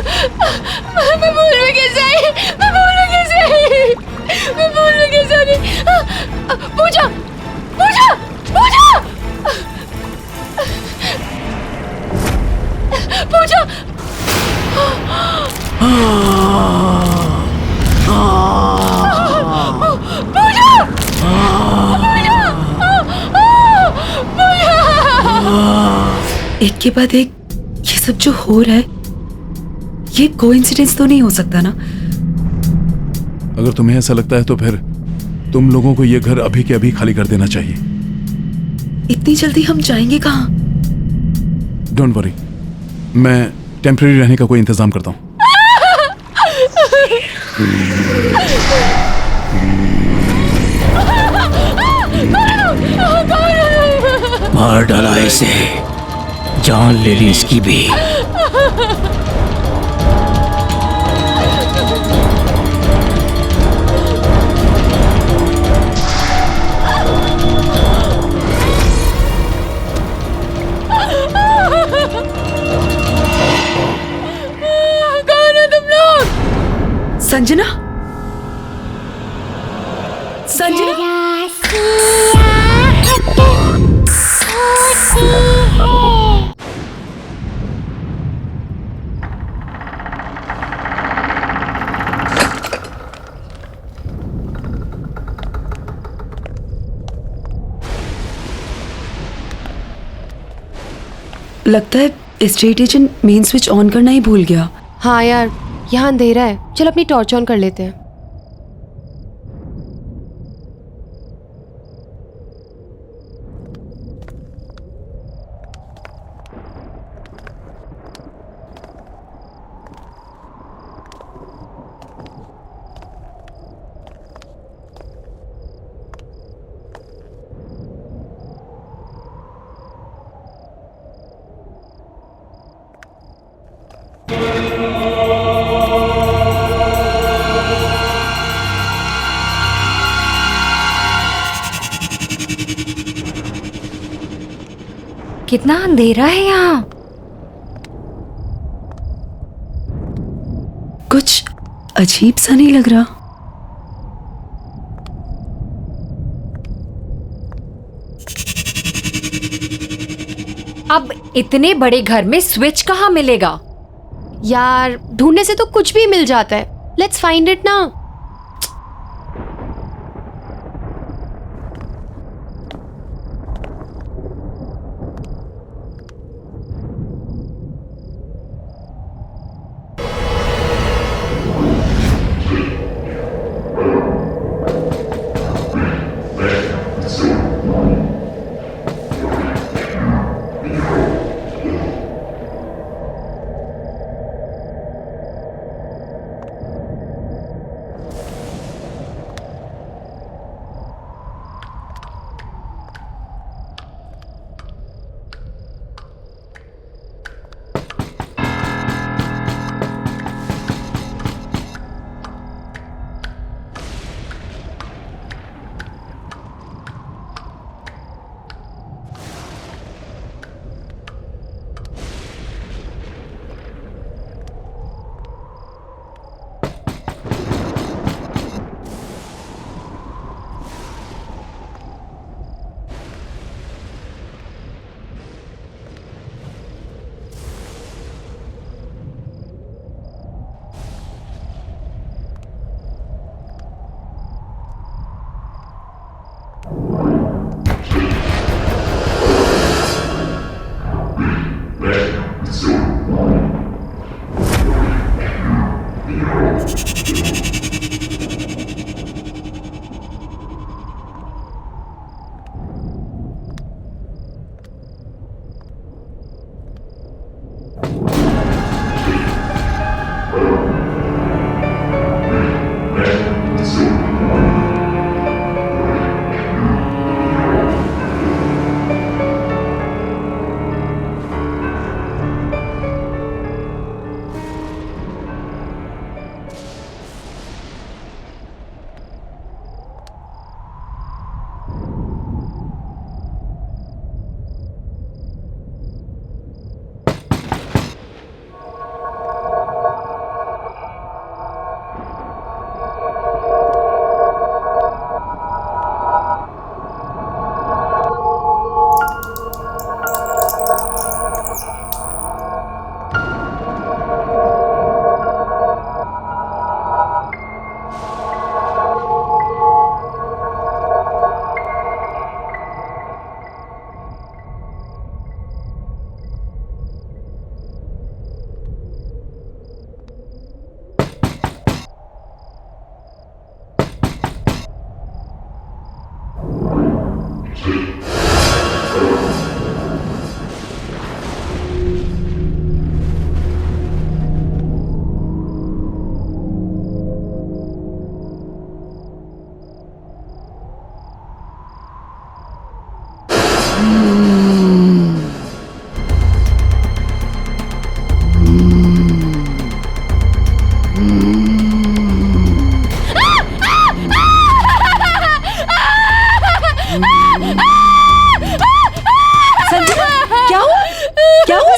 मैं भूल में कैसे आई? मैं भूल में कैसे आई? मैं भूल में कैसे आ गई? पूजा, पूजा, पूजा, पूजा। एक के बाद एक ये सब जो हो रहा है, ये कोइंसिडेंस तो नहीं हो सकता ना? अगर तुम्हें ऐसा लगता है तो फिर तुम लोगों को ये घर अभी के अभी खाली कर देना चाहिए। इतनी जल्दी हम जाएंगे कहाँ? डोंट वरी, मैं टेम्परेरी रहने का कोई इंतजाम करता हूँ। मार डाला इसे, जान ले ली इसकी भी। कौन है तुम लोग? संजना, संजना, लगता है estate agent main switch on करना ही भूल गया। हाँ यार, यहाँ अंधेरा है, चल अपनी टॉर्च ऑन कर लेते हैं। कितना अंधेरा है यहाँ। कुछ अजीब सा नहीं लग रहा? अब इतने बड़े घर में स्विच कहाँ मिलेगा? यार ढूंढने से तो कुछ भी मिल जाता है। लेट्स फाइंड इट ना।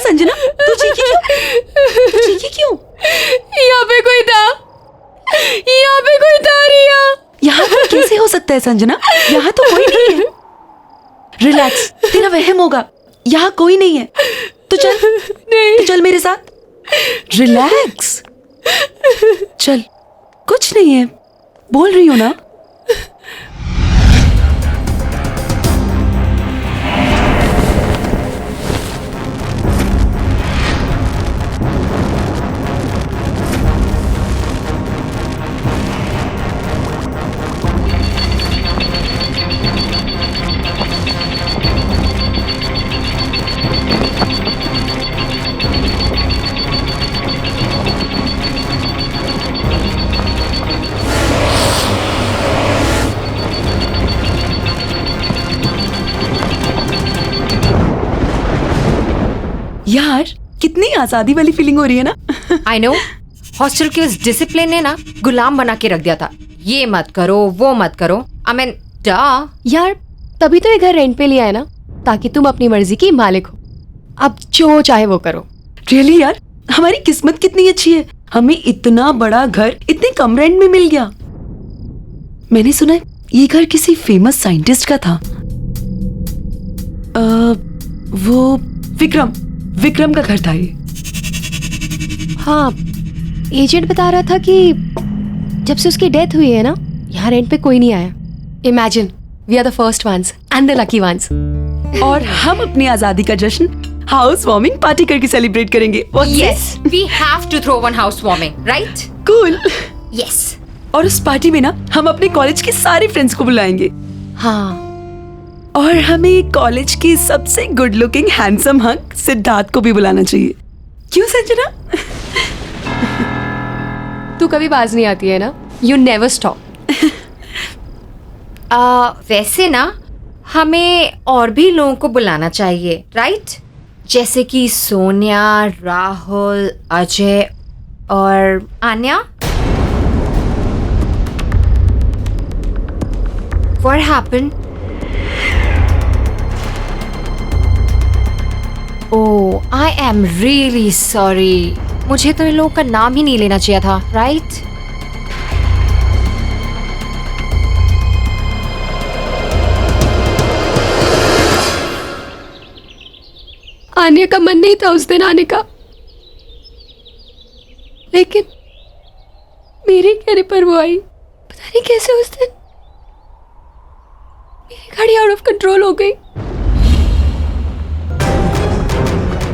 संजना, तू चीखी क्यों? तू चीखी क्यों? यहाँ पे कोई था, यहाँ पे कोई था रिया। यहाँ पर कैसे हो सकता है संजना? यहाँ तो कोई नहीं है। रिलैक्स, तेरा वहम होगा। यहाँ कोई नहीं है। तू चल, नहीं, तू चल मेरे साथ। रिलैक्स, चल, कुछ नहीं है, बोल रही हूँ ना। यार, कितनी आजादी वाली फीलिंग हो रही है ना। आई नो, हॉस्टल के उस डिसिप्लिन ने ना गुलाम बना के रख दिया था। ये मत करो, वो मत करो। आई मीन डा। यार तभी तो ये घर रेंट पे लिया है ना, ताकि तुम अपनी मर्जी की मालिक हो। अब जो चाहे वो करो। रियली यार, हमारी किस्मत कितनी अच्छी है, हमें इतना बड़ा घर इतने कम रेंट में मिल गया। मैंने सुना है ये घर किसी फेमस साइंटिस्ट का था। वो विक्रम का घर था ये। हाँ, एजेंट बता रहा था कि जब से उसकी डेथ हुई है ना, यहाँ रेंट पे कोई नहीं आया। Imagine, we are the first ones and the lucky ones. और हम अपनी आजादी का जश्न हाउस वार्मिंग पार्टी करके सेलिब्रेट करेंगे। Yes, we have to throw one house warming, right? Cool. Yes. और उस पार्टी में ना हम अपने कॉलेज के सारे फ्रेंड्स को बुलाएंगे। हाँ, और हमें कॉलेज की सबसे good looking handsome hunk Siddharth को भी बुलाना चाहिए। क्यों संजना? तू कभी बाज नहीं आती है ना, यू नेवर स्टॉप। वैसे ना हमें और भी लोगों को बुलाना चाहिए, राइट? जैसे कि सोनिया, राहुल, अजय और Anya. What happened? Oh, I am really sorry. मुझे तो इन लोगों का नाम ही नहीं लेना चाहिए था, राइट? आने का मन नहीं था उस दिन आने का, लेकिन मेरे कहने पर वो आई। पता नहीं कैसे उस दिन मेरी गाड़ी आउट ऑफ कंट्रोल हो गई।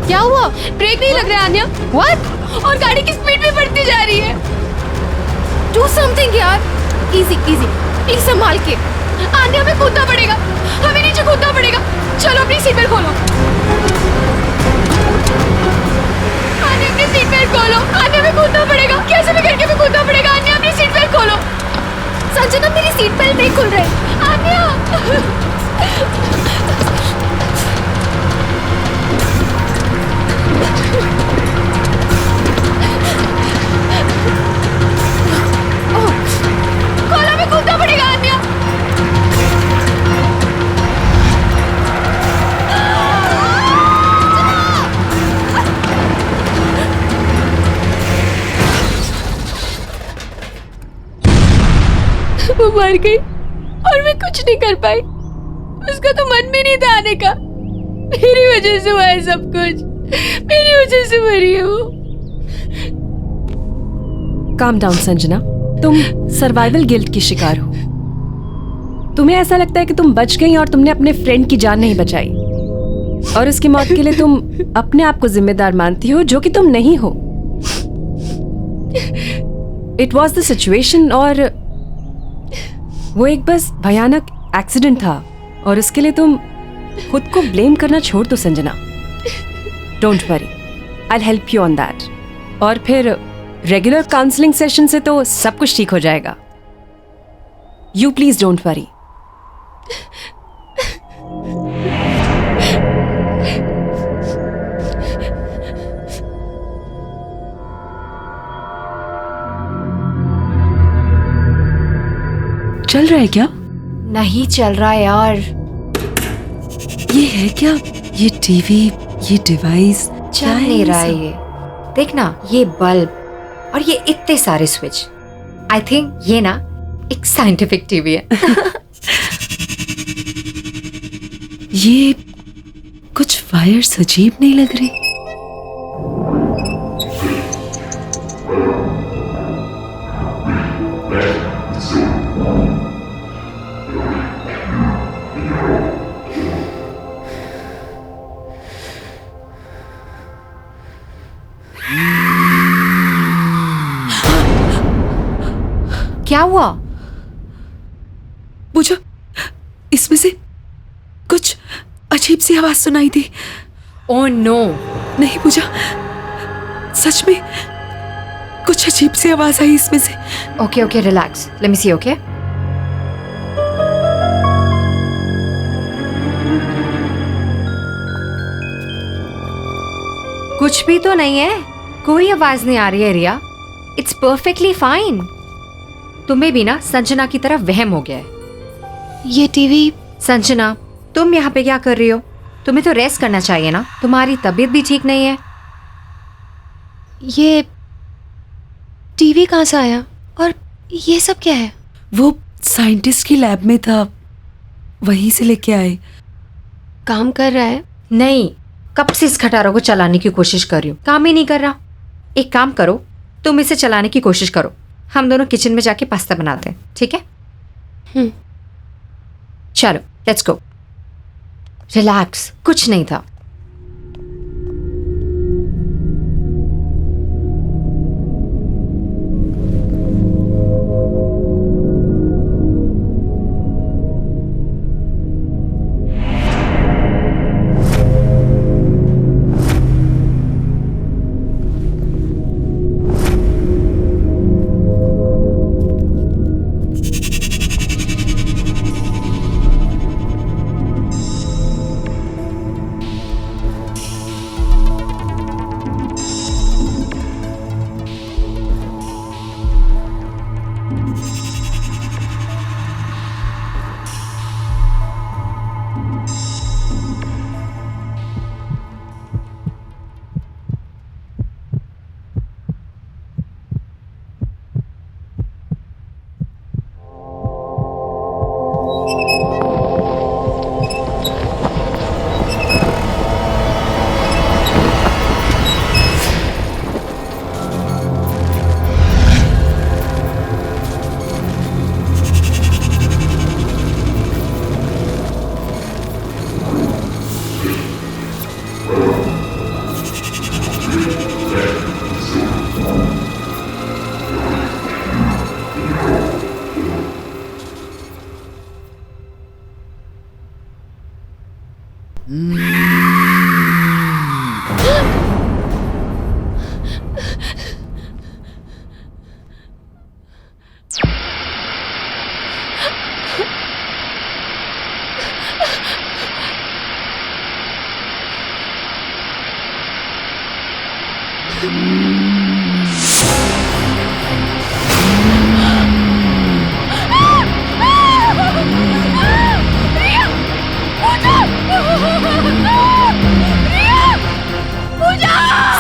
क्या हुआ? ब्रेक नहीं लग रहा है आन्या। What? और गाड़ी की स्पीड भी बढ़ती जा रही है। Do something यार। Easy, easy. प्लीज संभाल के। आन्या, हमें कूदना पड़ेगा, हमें नीचे कूदना पड़ेगा। चलो अपनी सीट बेल्ट खोलो। आन्या, अपनी सीट बेल्ट खोलो। आन्या, हमें कूदना पड़ेगा, कैसे भी करके हमें कूदना पड़ेगा। आन्या, अपनी सीट बेल्ट खोलो। संजना, मेरी सीट बेल्ट नहीं खुल रही। आन्या, खोलो, हमें कूदना पड़ेगा। आन्या, वो मर गई और मैं कुछ नहीं कर पाई। उसका तो मन भी नहीं था आने का। मेरी वजह से हुआ है सब कुछ, मेरी वजह से मरी है वो। काम डाउन संजना, तुम सर्वाइवल गिल्ट की शिकार हो। तुम्हें ऐसा लगता है कि तुम बच गई और तुमने अपने फ्रेंड की जान नहीं बचाई, और उसकी मौत के लिए तुम अपने आप को जिम्मेदार मानती हो, जो कि तुम नहीं हो। इट वॉज द सिचुएशन, और वो एक बस भयानक एक्सीडेंट था, और उसके लिए तुम खुद को ब्लेम करना छोड़ दो Sanjana. Don't worry, I will help you on that. और फिर रेगुलर काउंसलिंग सेशन से तो सब कुछ ठीक हो जाएगा। You please don't worry. चल रहा है क्या? नहीं चल रहा यार। ये है क्या? ये टीवी ये डिवाइस चल नहीं रहा है ये। देखना ये बल्ब और ये इतने सारे स्विच, आई थिंक ये ना एक साइंटिफिक टीवी है। ये कुछ वायर्स अजीब नहीं लग रही। क्या हुआ? पूजा, इसमें से कुछ अजीब सी आवाज सुनाई दी। Oh no. नहीं पूजा, सच में कुछ अजीब सी आवाज आई इसमें से। Okay okay relax, let me see. Okay कुछ भी तो नहीं है, कोई आवाज नहीं आ रही है रिया। It's perfectly fine. तुम्हें भी ना संजना की तरह वहम हो गया है। ये टीवी संजना, तुम यहाँ पे क्या कर रही हो? तुम्हें तो रेस्ट करना चाहिए ना, तुम्हारी तबीयत भी ठीक नहीं है। ये टीवी कहाँ से आया और ये सब क्या है? वो साइंटिस्ट की लैब में था, वहीं से लेके आए। काम कर रहा है? नहीं, कब से इस खटारों को चलाने की कोशिश कर रही हूँ, काम ही नहीं कर रहा। एक काम करो, तुम इसे चलाने की कोशिश करो, हम दोनों किचन में जाके पास्ता बनाते हैं, ठीक है? चलो लेट्स गो। रिलैक्स, कुछ नहीं था।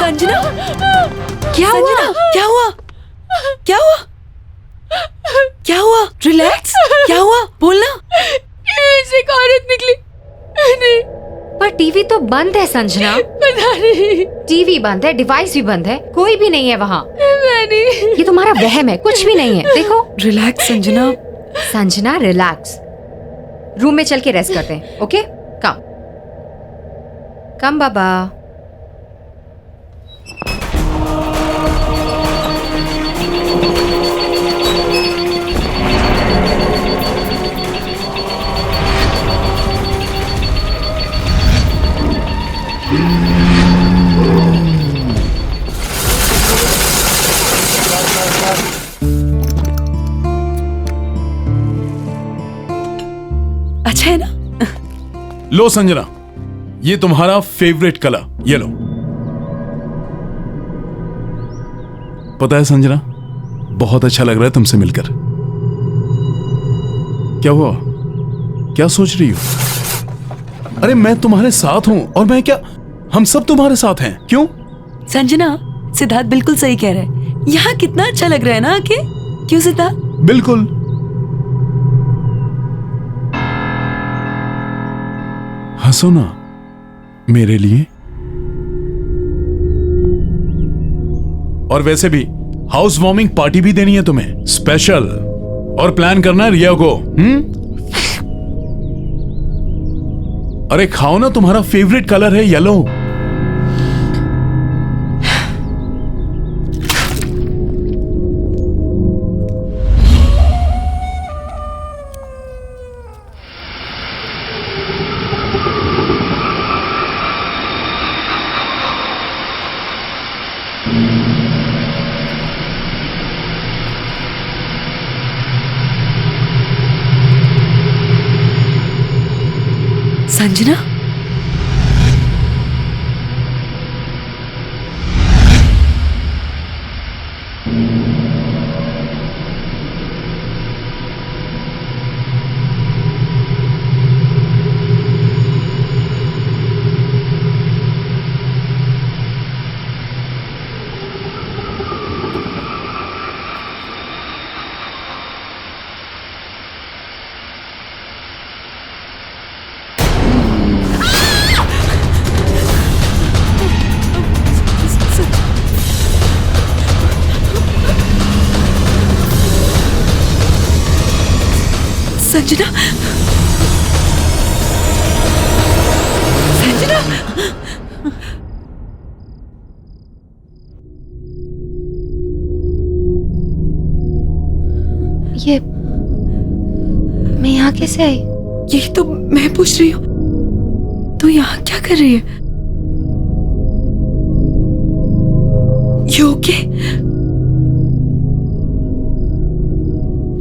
संजना, क्या हुआ? क्या हुआ? क्या हुआ? क्या हुआ? रिलैक्स, क्या हुआ? बोलना। एक औरत निकली। नहीं, पर टीवी तो बंद है संजना। पता नहीं। टीवी बंद है, डिवाइस भी बंद है, कोई भी नहीं है वहाँ। नहीं, ये तुम्हारा वहम है, कुछ भी नहीं है। देखो relax Sanjana. Sanjana relax, room में चल के रेस्ट करते हैं। ओके कम कम बाबा। अच्छा है ना? लो संजना, ये तुम्हारा फेवरेट कलर, ये लो। पता है संजना, बहुत अच्छा लग रहा है तुमसे मिलकर। क्या हुआ? क्या सोच रही हो? अरे मैं तुम्हारे साथ हूं और मैं क्या हम सब तुम्हारे साथ हैं। क्यों? संजना, सिद्धार्थ बिल्कुल सही कह रहा है। यहाँ कितना अच्छा लग रहा है ना आके। क्यों सिद्धार्थ? बिल्कुल। हंसो ना मेरे लिए। और वैसे भी हाउस वार्मिंग पार्टी भी देनी है तुम्हें, स्पेशल। और प्लान करना है रिया को। अरे खाओ ना, तुम्हारा फेवरेट कलर है येलो। संजना, संजना, संजना, ये मैं यहाँ कैसे आई? यही तो मैं पूछ रही हूँ। तू यहाँ क्या कर रही है? You okay?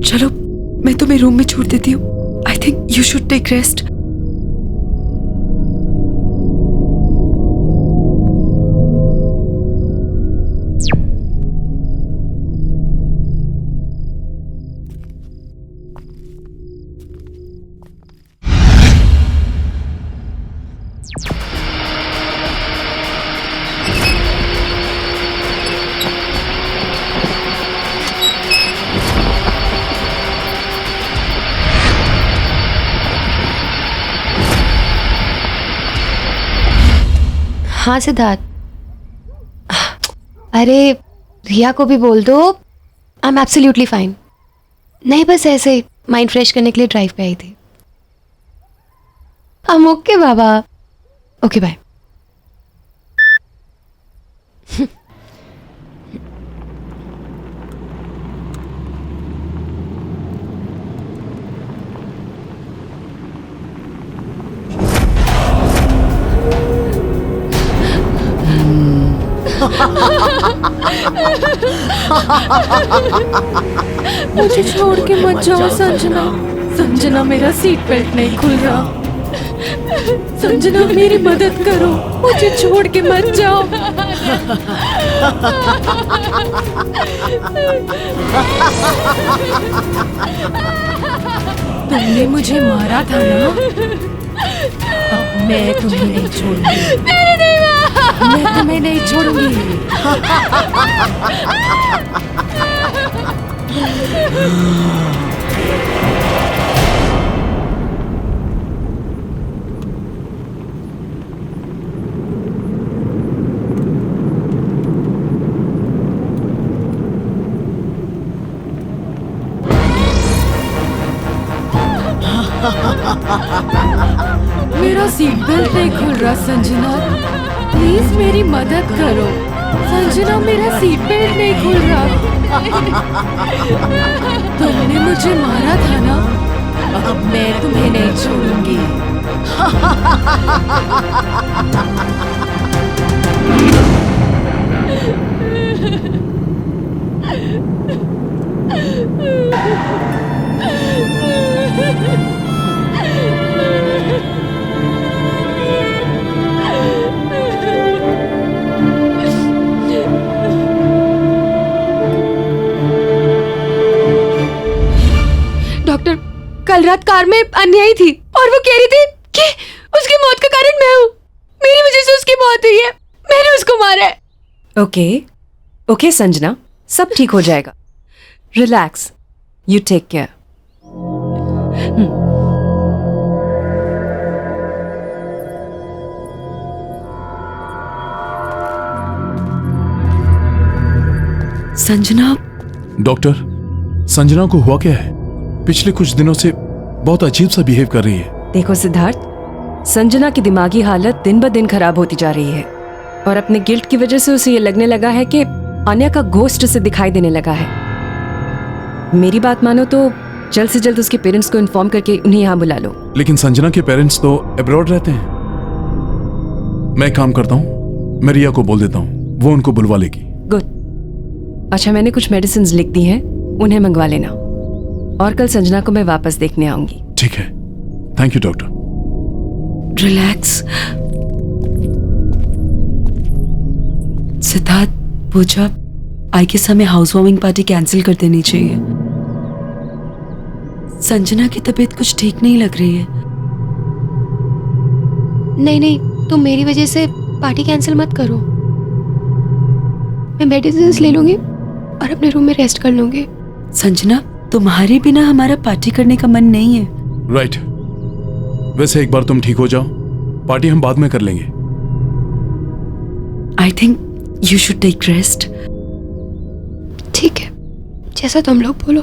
चलो मैं तुम्हें रूम में छोड़ देती हूँ। I think you should take rest. हाँ सिद्धार्थ, अरे रिया को भी बोल दो, आई एम एब्सोल्युटली फाइन। नहीं, बस ऐसे ही माइंड फ्रेश करने के लिए ड्राइव पे आई थी। हम ओके बाबा। Okay bye. मुझे छोड़ के मत जाओ संजना। संजना, मेरा सीट बेल्ट नहीं खुल रहा। संजना, मेरी मदद करो, मुझे छोड़ के मत जाओ। तुमने मुझे मारा था ना, अब मैं तुम्हें नहीं छोड़ूंगी। मैं तुम्हें नहीं छोड़ूंगी। मेरा सीट बेल्ट नहीं खुल रहा संजना, प्लीज मेरी मदद करो। संजना, मेरा सीट बेल्ट नहीं खुल रहा। तुमने मुझे मारा था ना, अब मैं तुम्हें नहीं छोड़ूंगी। डॉक्टर, कल रात कार में अन्यायी थी और वो कह रही थी कि उसकी मौत का कारण मैं हूँ। मेरी वजह से उसकी मौत हुई है, मैंने उसको मारा है। ओके ओके संजना, सब ठीक हो जाएगा। Relax, you take care. Sanjana, doctor, Sanjana को हुआ क्या है? पिछले कुछ दिनों से बहुत अजीब सा बिहेव कर रही है। देखो सिद्धार्थ, संजना की दिमागी हालत दिन ब दिन खराब होती जा रही है और अपने गिल्ट की वजह से उसे ये लगने लगा है कि अन्य का घोस्ट उसे दिखाई देने लगा है। मेरी बात मानो तो जल्द से जल्द उसके पेरेंट्स को इन्फॉर्म करके उन्हें यहाँ बुला लो। लेकिन संजना के पेरेंट्स तो अब्रॉड रहते हैं। मैं एक काम करता हूँ, मैं रिया को बोल देता हूँ, वो उनको बुलवा लेगी। गुड। अच्छा, मैंने कुछ मेडिसिन लिख दी हैं, उन्हें मंगवा लेना और कल संजना को मैं वापस देखने आऊंगी। ठीक है, thank you doctor. Relax. Siddharth, Pooja, I guess हमें हाउस वार्मिंग पार्टी कैंसिल कर देनी चाहिए। संजना की तबीयत कुछ ठीक नहीं लग रही है। नहीं नहीं, तुम मेरी वजह से पार्टी कैंसिल मत करो। मैं मेडिसिन ले लूंगी और अपने रूम में रेस्ट कर लूंगी। संजना, तुम्हारे बिना हमारा पार्टी करने का मन नहीं है। राइट। वैसे एक बार तुम ठीक हो जाओ, पार्टी हम बाद में कर लेंगे। I think you should take rest. ठीक है, जैसा तुम लोग बोलो।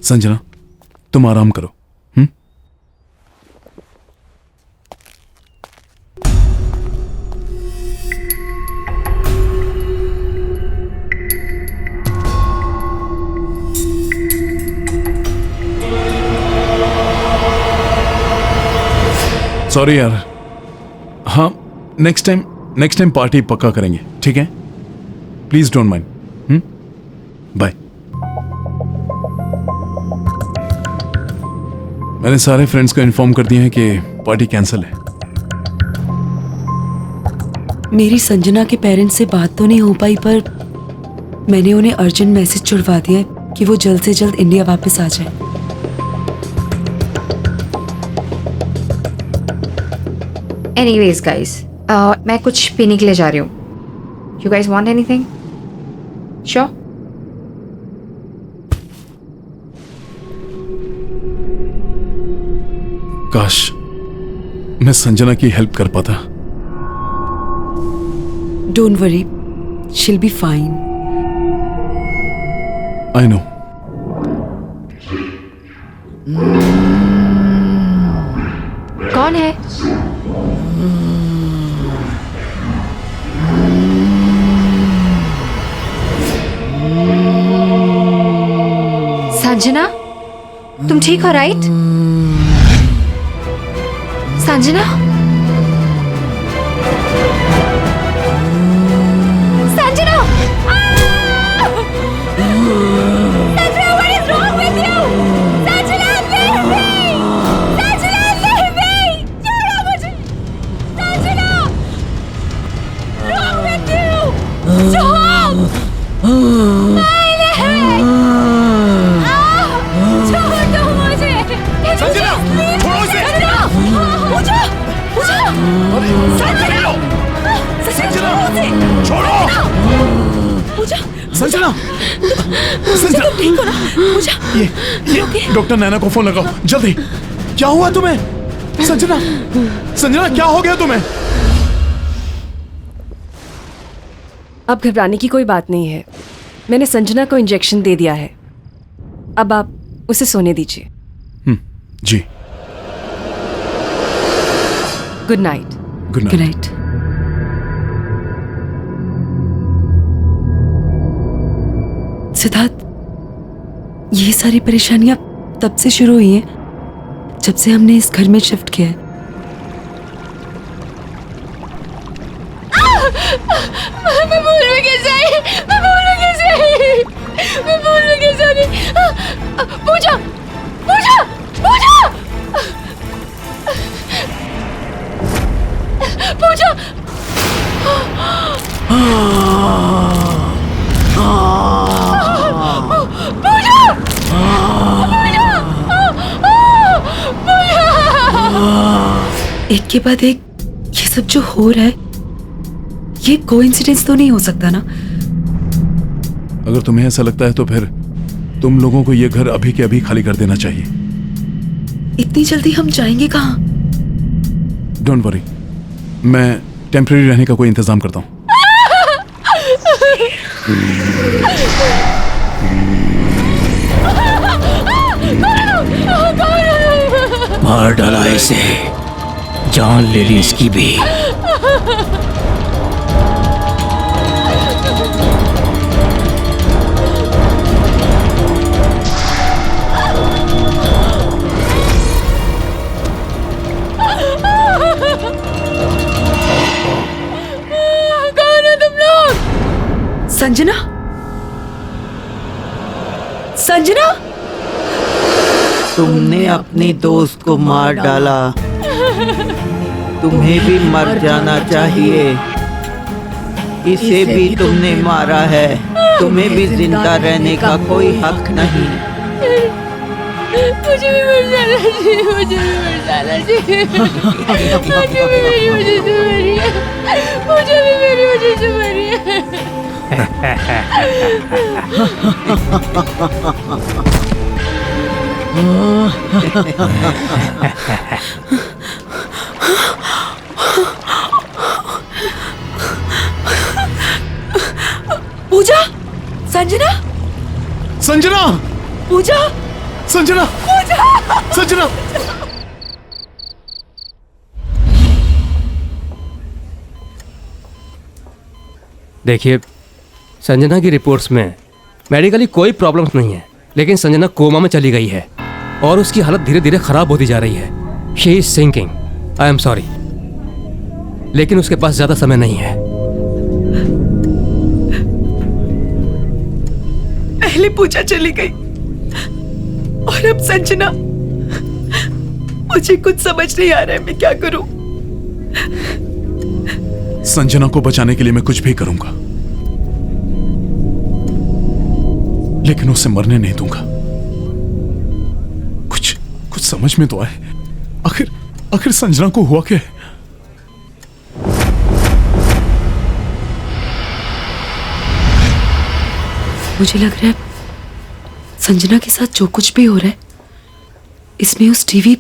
संजना, तुम आराम करो। सॉरी यार। हाँ, नेक्स्ट टाइम पार्टी पक्का करेंगे, ठीक है? Please don't mind. बाय। मैंने सारे फ्रेंड्स को इन्फॉर्म कर दिया है कि पार्टी कैंसिल है। मेरी संजना के पेरेंट्स से बात तो नहीं हो पाई, पर मैंने उन्हें अर्जेंट मैसेज छुड़वा दिया है कि वो जल्द से जल्द इंडिया वापस आ जाए। एनीवेज गाइस, मैं कुछ पीने के लिए जा रही हूँ। You guys want anything? Sure? काश मैं संजना की हेल्प कर पाता। Don't worry, she'll be fine. I know. कौन है? संजना, तुम ठीक हो right? Sanjana? Sanjana! Sanjana, what is wrong with you? Sanjana, leave me! Sanjana, leave me! छोड़ो मुझे! Sanjana! Wrong with you? Stop! छोड़ दो मुझे! संजना, छोड़ो उसे! पूजा! पूजा! संजना, छोड़ो! पूजा! संजना, संजना, ठीक हो ना? पूजा! ये डॉक्टर नैना को फोन लगाओ जल्दी। क्या हुआ तुम्हें? संजना, संजना, क्या हो गया तुम्हें? अब घबराने की कोई बात नहीं है। मैंने संजना को इंजेक्शन दे दिया है। अब आप उसे सोने दीजिए। जी। Good night. Good good night. Night. Siddharth, ये सारी परेशानियां तब से शुरू हुई हैं जब से हमने इस घर में शिफ्ट किया है। मैं भूल में कैसे आई? मैं भूल में कैसे आई? मैं भूल में कैसे आई? पूजा! पूजा! पूजा! पूजा! एक के बाद एक ये सब जो हो रहा है, ये कोइंसिडेंस तो नहीं हो सकता ना? अगर तुम्हें ऐसा लगता है तो फिर तुम लोगों को ये घर अभी के अभी खाली कर देना चाहिए। इतनी जल्दी हम जाएंगे कहाँ? डोंट वरी, मैं टेम्परेरी रहने का कोई इंतजाम करता हूँ। मार डाला इसे, जान ले ली इसकी भी। कौन हो तुम लोग? संजना, संजना, तुमने अपने दोस्त को मार डाला, तुम्हें भी मर जाना चाहिए। इसे भी तुमने मारा है, तुम्हें भी जिंदा रहने का कोई हक नहीं। मुझे भी मर जाना चाहिए, मुझे भी मर जाना चाहिए। मुझे भी मेरी वजह से मरी है, मुझे भी मेरी वजह से मरी है। पूजा, संजना, संजना, पूजा, संजना, संजना। देखिए, संजना की रिपोर्ट्स में मेडिकली कोई प्रॉब्लम्स नहीं है, लेकिन संजना कोमा में चली गई है और उसकी हालत धीरे धीरे खराब होती जा रही है। She is sinking. I am sorry, लेकिन उसके पास ज्यादा समय नहीं है। पहले पूजा चली गई और अब संजना। मुझे कुछ समझ नहीं आ रहा है, मैं क्या करूं? संजना को बचाने के लिए मैं कुछ भी करूंगा, लेकिन उसे मरने नहीं दूंगा। कुछ समझ में तो आए, आखिर संजना को हुआ क्या है? मुझे लग रहा है संजना के साथ जो कुछ भी हो रहा है, इसमें उस टीवी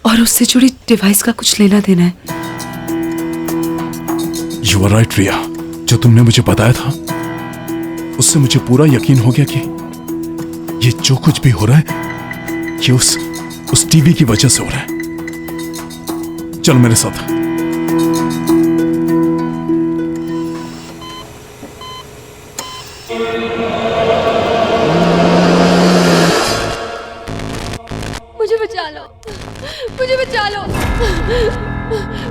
और उससे जुड़ी डिवाइस का कुछ लेना देना है। यू आर राइट रिया, जो तुमने मुझे बताया था उससे मुझे पूरा यकीन हो गया कि ये जो कुछ भी हो रहा है ये उस टीवी की वजह से हो रहा है। चलो मेरे साथ। मुझे बचा लो, मुझे बचा लो,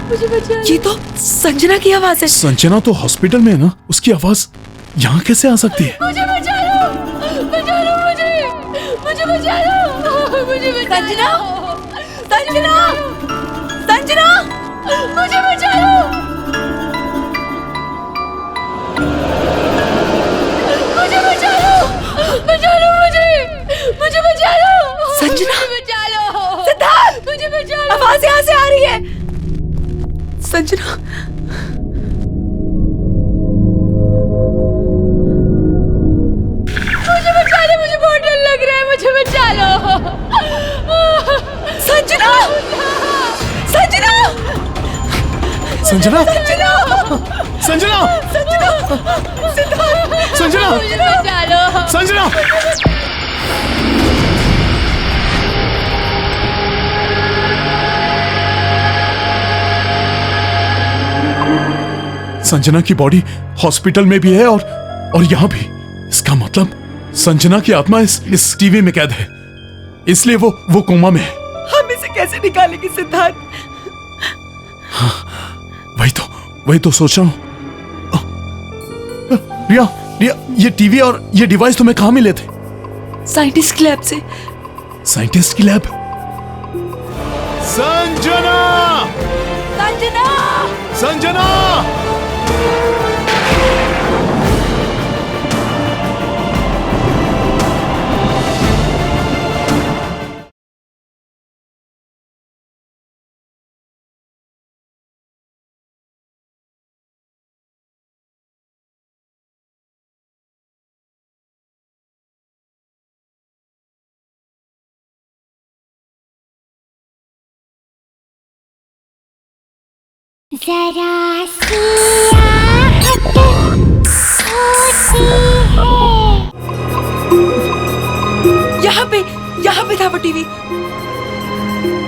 मुझे बचा लो। ये तो संजना की आवाज है। संजना तो हॉस्पिटल में है ना, उसकी आवाज यहाँ कैसे आ सकती है? मुझे बचा लो, बचा लो मुझे बचा लो, मुझे बचा संजना, लो। संजना, संजना, मुझे बचा लो, मुझे बचा लो, बचा लो मुझे बचा लो, संजना, मुझे बचा लो, सिद्धार्थ, मुझे बचा लो। आवाज यहाँ से आ रही है। संजना, मुझे बचा लो, मुझे बहुत डर लग रहा है, मुझे बचा लो। संजना, संजना, संजना, संजना, संजना, संजना, मुझे बचा लो। संजना। संजना की बॉडी हॉस्पिटल में भी है और यहाँ भी। इसका मतलब संजना की आत्मा इस टीवी में कैद है, इसलिए वो कोमा में है। हम इसे कैसे निकालेंगे सिद्धार्थ? वही तो सोच रहा हूँ। रिया, ये टीवी और ये डिवाइस तुम्हें कहाँ मिले थे? साइंटिस्ट की लैब से। साइंटिस्ट की लैब? संजना, संजना, संजना। जरा सी आहट होती है। यहाँ पे था वो टीवी।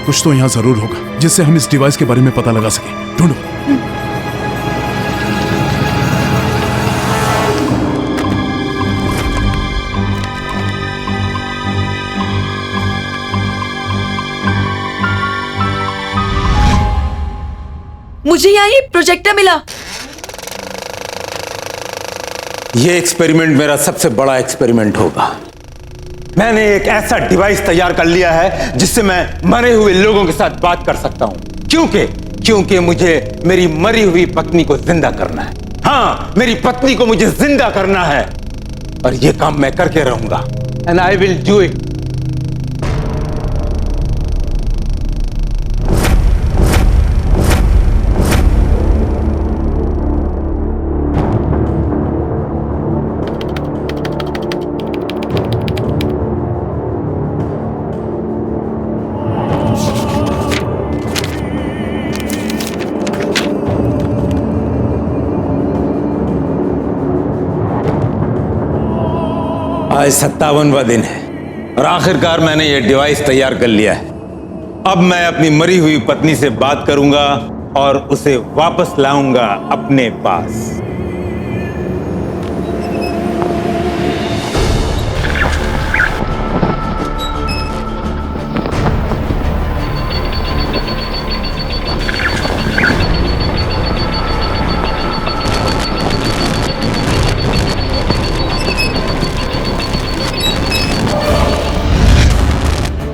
कुछ तो यहाँ जरूर होगा जिससे हम इस डिवाइस के बारे में पता लगा सके। ढूंढो। मुझे यहाँ ये प्रोजेक्टर मिला। ये एक्सपेरिमेंट मेरा सबसे बड़ा एक्सपेरिमेंट होगा। मैंने एक ऐसा डिवाइस तैयार कर लिया है जिससे मैं मरे हुए लोगों के साथ बात कर सकता हूं। क्योंकि मुझे मेरी मरी हुई पत्नी को जिंदा करना है। हाँ, मेरी पत्नी को मुझे जिंदा करना है और ये काम मैं करके रहूंगा। And I will do it. आज 57वां दिन है और आखिरकार मैंने यह डिवाइस तैयार कर लिया है। अब मैं अपनी मरी हुई पत्नी से बात करूंगा और उसे वापस लाऊंगा अपने पास।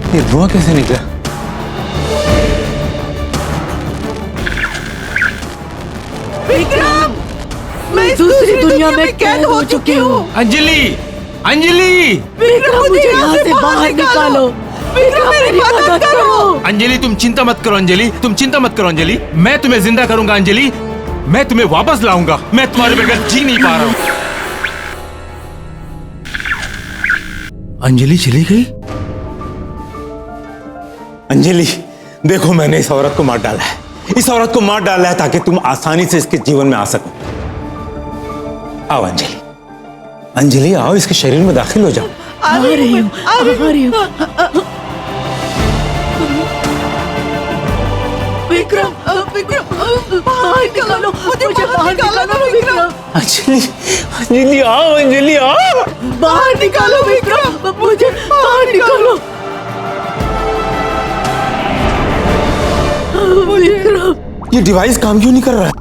ये धुआं कैसे निकला? विक्रम, मैं दूसरी दुनिया में कैद हो चुकी हूँ। अंजलि, अंजलि! विक्रम, मुझे यहाँ से बाहर निकालो। विक्रम, मेरी मदद करो। अंजलि, तुम चिंता मत करो। अंजलि, तुम चिंता मत करो। अंजलि, मैं तुम्हें जिंदा करूंगा। अंजलि, मैं तुम्हें वापस लाऊंगा। मैं तुम्हारे बगैर जी नहीं पा रहा हूँ। अंजलि चली गई? अंजलि, देखो, मैंने इस औरत को मार डाला है। इस औरत को मार डाला है ताकि तुम आसानी से इसके जीवन में आ सको। आओ अंजलि, अंजलि आओ, इसके शरीर में दाखिल हो जाओ। आ रही हूँ। विक्रम, बाहर निकालो, मुझे बाहर निकालो विक्रम। अंजलि, अंजलि आओ, अंजलि आओ, बाहर निकालो विक्रम, मुझे बाहर निकालो। विक्रम, ये डिवाइस काम क्यों नहीं कर रहा है?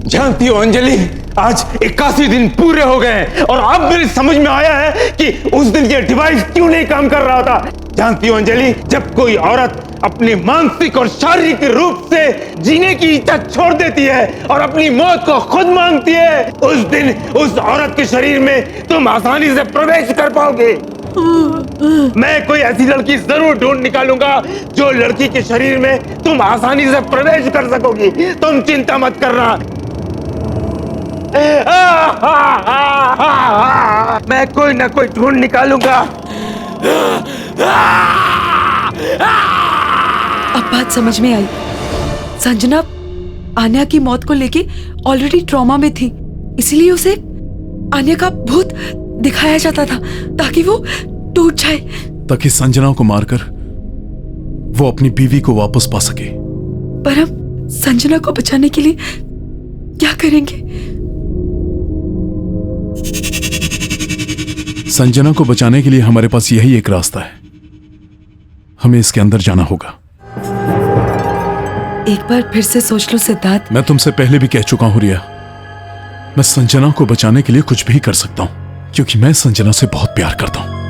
जानती हो अंजलि, आज 81 दिन पूरे हो गए हैं और अब मेरी समझ में आया है कि उस दिन ये डिवाइस क्यों नहीं काम कर रहा था। जानती हो अंजलि, जब कोई औरत अपने मानसिक और शारीरिक रूप से जीने की इच्छा छोड़ देती है और अपनी मौत को खुद मांगती है, उस दिन उस औरत के शरीर में तुम आसानी से प्रवेश कर पाओगे। मैं कोई ऐसी लड़की जरूर ढूंढ निकालूंगा जो लड़की के शरीर में तुम आसानी से प्रवेश कर सकोगी। तुम चिंता मत करना। मैं कोई ना कोई ढूंढ निकालूंगा। अब बात समझ में आई। संजना आन्या की मौत को लेके ऑलरेडी ट्रॉमा में थी, इसलिए उसे आन्या का भूत दिखाया जाता था ताकि वो टूट जाए, ताकि संजना को मारकर वो अपनी बीवी को वापस पा सके। पर हम संजना को बचाने के लिए क्या करेंगे? संजना को बचाने के लिए हमारे पास यही एक रास्ता है। हमें इसके अंदर जाना होगा। एक बार फिर से सोच लो सिद्धार्थ। मैं तुमसे पहले भी कह चुका हूं रिया, मैं संजना को बचाने के लिए कुछ भी कर सकता हूं क्योंकि मैं संजना से बहुत प्यार करता हूं।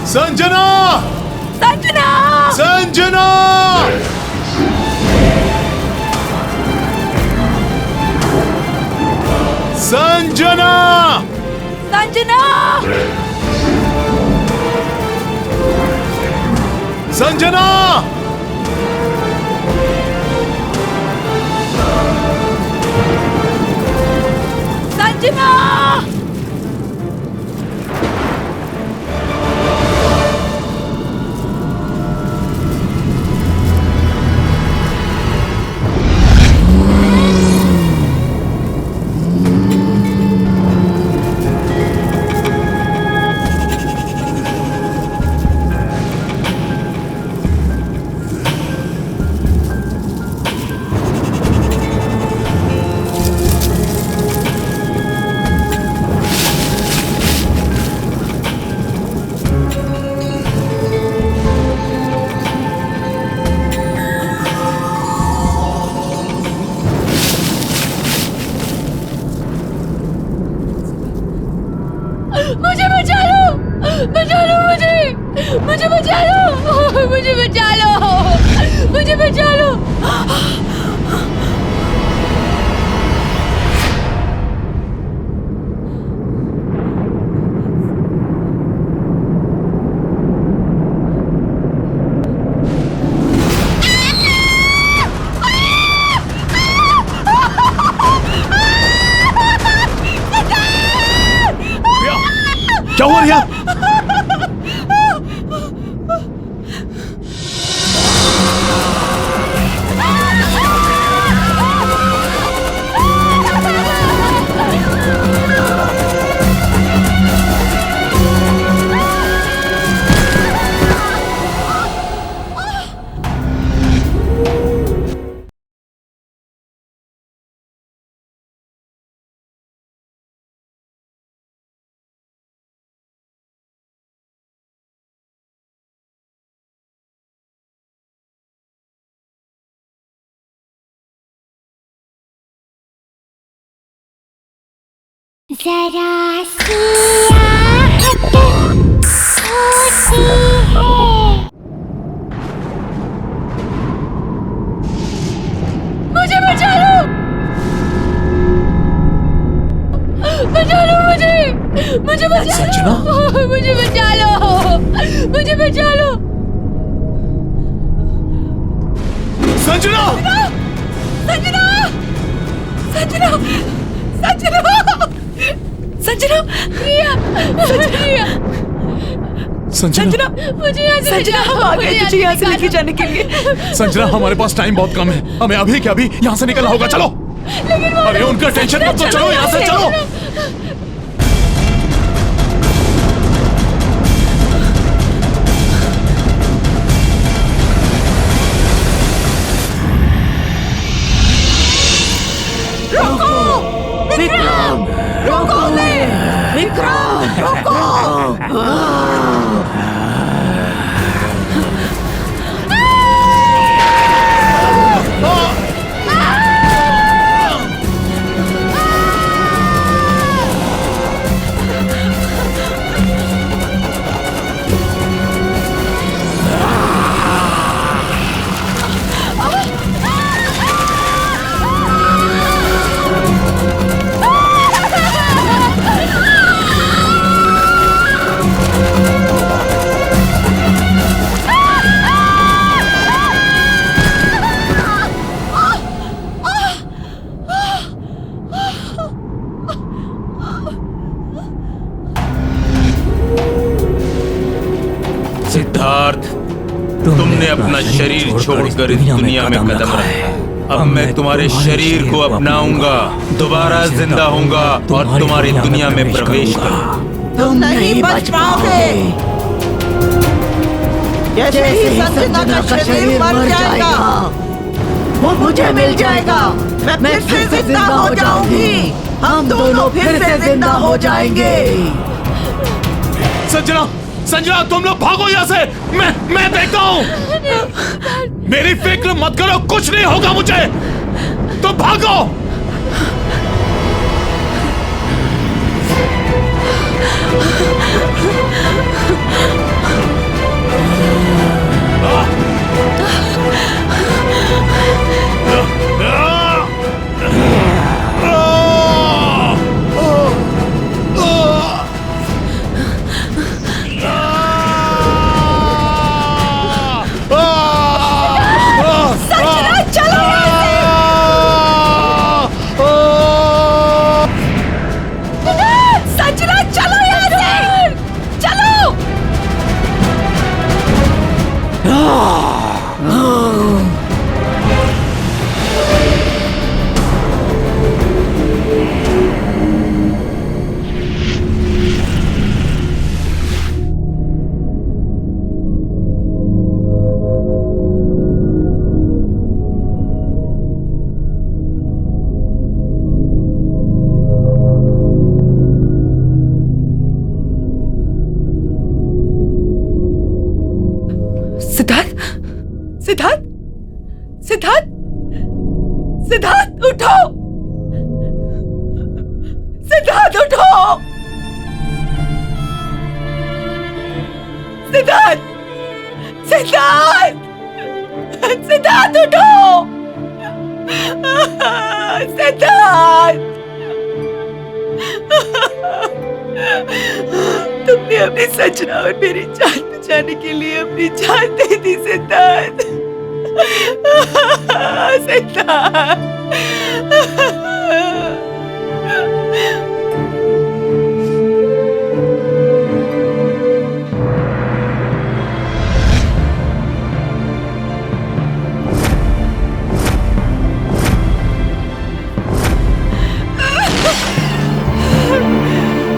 संजना! संजना! संजना! संजना! संजना! संजना! संजना! मुझे बचा लो! बचा लो मुझे! मुझे बचा लो! मुझे बचा लो! मुझे बचा लो! क्या हुआ रिया? जरा सी आहट होती है। मुझे बचा लो! बचा लो मुझे! मुझे बचा लो! मुझे बचा लो! मुझे बचा लो! संजना! संजना! संजना! संजना! संजना! रिया! रिया! संजना! मुझे यहाँ से संजना, हम आ गए तुझे यहाँ से लेके जाने के लिए। संजना, हमारे पास टाइम बहुत कम है, हमें अभी के अभी यहाँ से निकलना होगा। चलो! अरे उनका टेंशन मत लो, चलो यहाँ से, चलो! विक्रम! रोको! सिद्धार्थ, तुमने अपना शरीर छोड़कर इस दुनिया में कदम रखा। अब मैं तुम्हारे शरीर को अपनाऊंगा, दोबारा जिंदा होऊंगा और तुम्हारी दुनिया में प्रवेश करूंगा। तुम नहीं बच पाओगे। जैसे ही संजना का शरीर मर जाएगा, वो मुझे मिल जाएगा। मैं फिर से जिंदा हो जाऊंगी। हम दोनों फिर से जिंदा हो जाएंगे। संजना, संजना, तुम लोग भागो यहाँ से। मैं देखता हूँ। मेरी फिक्र मत करो, कुछ नहीं होगा मुझे। तो भागो। सिद्धार्थ, सिद्धार्थ, सिद्धार्थ उठो। सिद्धार्थ उठो। सिद्धार्थ, सिद्धार्थ, सिद्धार्थ उठो। सिद्धार्थ, तुमने अपनी संजना और मेरी जान बचाने के लिए अपनी जान दे दी सिद्धार्थ। सिद्धार्थ।